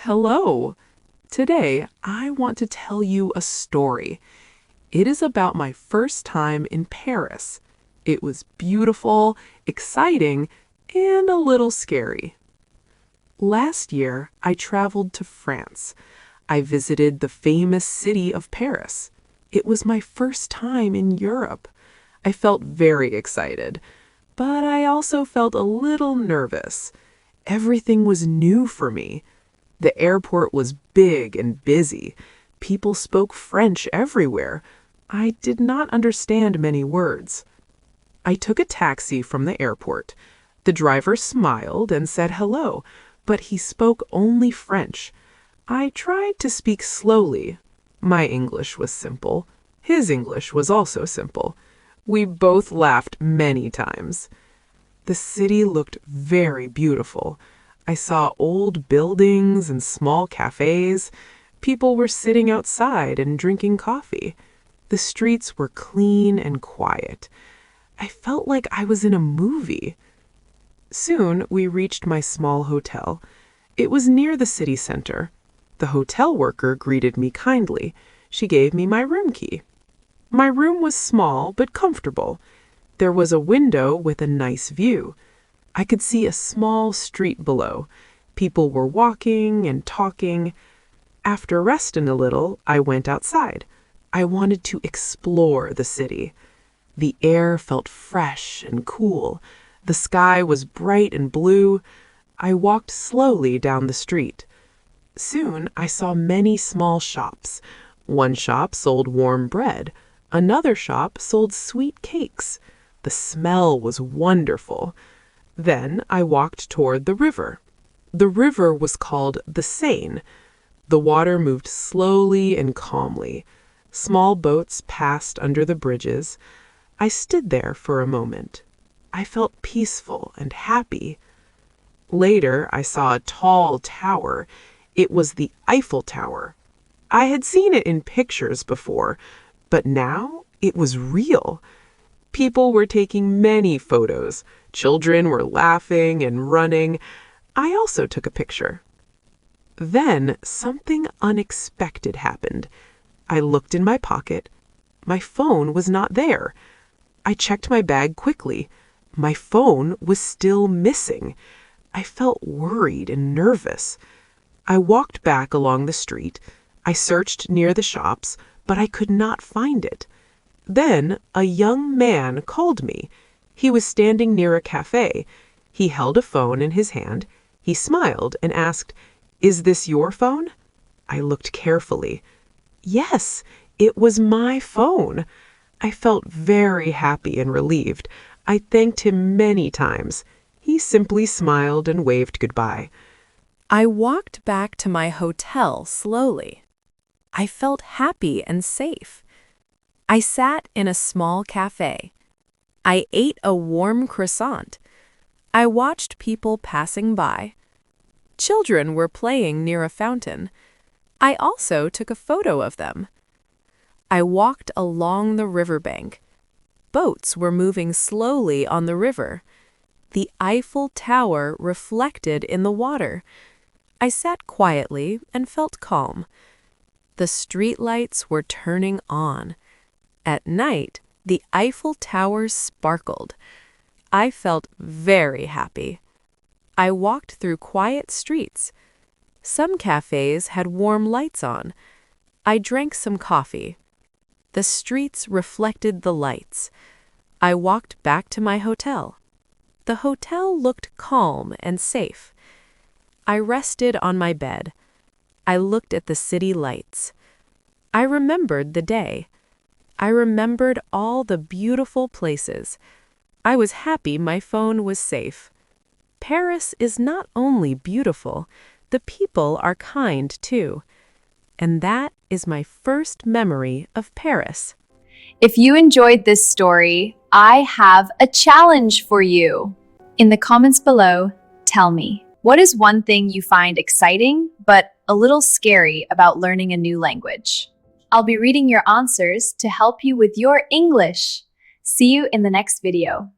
Hello. Today, I want to tell you a story. It is about my first time in Paris. It was beautiful, exciting, and a little scary. Last year, I traveled to France. I visited the famous city of Paris. It was my first time in Europe. I felt very excited, but I also felt a little nervous. Everything was new for me. The airport was big and busy. People spoke French everywhere. I did not understand many words. I took a taxi from the airport. The driver smiled and said hello, but he spoke only French. I tried to speak slowly. My English was simple. His English was also simple. We both laughed many times. The city looked very beautiful. I saw old buildings and small cafes. People were sitting outside and drinking coffee. The streets were clean and quiet. I felt like I was in a movie. Soon we reached my small hotel. It was near the city center. The hotel worker greeted me kindly. She gave me my room key. My room was small but comfortable. There was a window with a nice view. I could see a small street below. People were walking and talking. After resting a little, I went outside. I wanted to explore the city. The air felt fresh and cool. The sky was bright and blue. I walked slowly down the street. Soon I saw many small shops. One shop sold warm bread. Another shop sold sweet cakes. The smell was wonderful. Then I walked toward the river. The river was called the Seine. The water moved slowly and calmly. Small boats passed under the bridges. I stood there for a moment. I felt peaceful and happy. Later, I saw a tall tower. It was the Eiffel Tower. I had seen it in pictures before, but now it was real. People were taking many photos. Children were laughing and running. I also took a picture. Then something unexpected happened. I looked in my pocket. My phone was not there. I checked my bag quickly. My phone was still missing. I felt worried and nervous. I walked back along the street. I searched near the shops, but I could not find it. Then a young man called me. He was standing near a café. He held a phone in his hand. He smiled and asked, "Is this your phone?" I looked carefully. Yes, it was my phone. I felt very happy and relieved. I thanked him many times. He simply smiled and waved goodbye. I walked back to my hotel slowly. I felt happy and safe. I sat in a small cafe. I ate a warm croissant. I watched people passing by. Children were playing near a fountain. I also took a photo of them. I walked along the riverbank. Boats were moving slowly on the river. The Eiffel Tower reflected in the water. I sat quietly and felt calm. The streetlights were turning on. At night, the Eiffel Tower sparkled. I felt very happy. I walked through quiet streets. Some cafes had warm lights on. I drank some coffee. The streets reflected the lights. I walked back to my hotel. The hotel looked calm and safe. I rested on my bed. I looked at the city lights. I remembered the day. I remembered all the beautiful places. I was happy my phone was safe. Paris is not only beautiful, the people are kind too. And that is my first memory of Paris. If you enjoyed this story, I have a challenge for you. In the comments below, tell me, what is one thing you find exciting but a little scary about learning a new language? I'll be reading your answers to help you with your English. See you in the next video.